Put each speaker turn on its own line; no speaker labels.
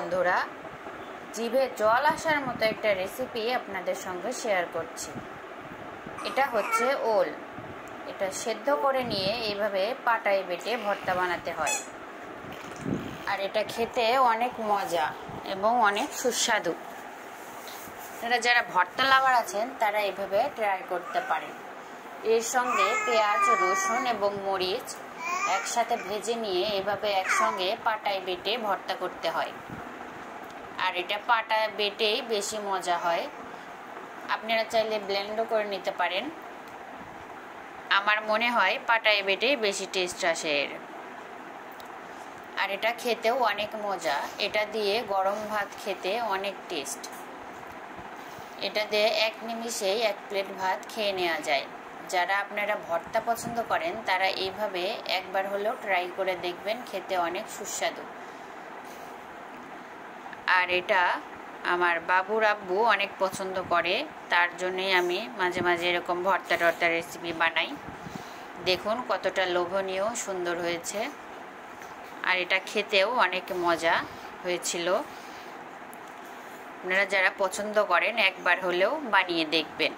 বন্ধুরা, জিভে জল আসার মতো একটা রেসিপি আপনাদের সঙ্গে শেয়ার করছি। এটা হচ্ছে ওল। এটা সেদ্ধ করে নিয়ে এইভাবে পাটায় বেটে ভর্তা বানাতে হয়, আর এটা খেতে অনেক মজা এবং অনেক সুস্বাদু। আপনারা যারা ভর্তা লাভার আছেন তারা এইভাবে ট্রাই করতে পারেন। এর সঙ্গে পেঁয়াজ, রসুন এবং মরিচ একসাথে ভেজে নিয়ে এভাবে একসঙ্গে পাটায় বেটে ভর্তা করতে হয়, আর এটা পাটায় বেটেই বেশি মজা হয়। আপনারা চাইলে ব্লেন্ডও করে নিতে পারেন। আমার মনে হয় পাটায় বেটেই বেশি টেস্ট আসে এর, আর এটা খেতেও অনেক মজা। এটা দিয়ে গরম ভাত খেতে অনেক টেস্ট। এটা দিয়ে এক নিমিষেই 1 প্লেট ভাত খেয়ে নেওয়া যায়। যারা আপনারা ভর্তা পছন্দ করেন তারা এইভাবে একবার হলেও ট্রাই করে দেখবেন, খেতে অনেক সুস্বাদু। আর এটা আমার বাবুর আব্বু অনেক পছন্দ করে, তার জন্যই আমি মাঝে মাঝে এরকম ভর্তা টর্তা রেসিপি বানাই। দেখুন কতটা লোভনীয় সুন্দর হয়েছে, আর এটা খেতেও অনেক মজা হয়েছিল। আপনারা যারা পছন্দ করেন একবার হলেও বানিয়ে দেখবেন।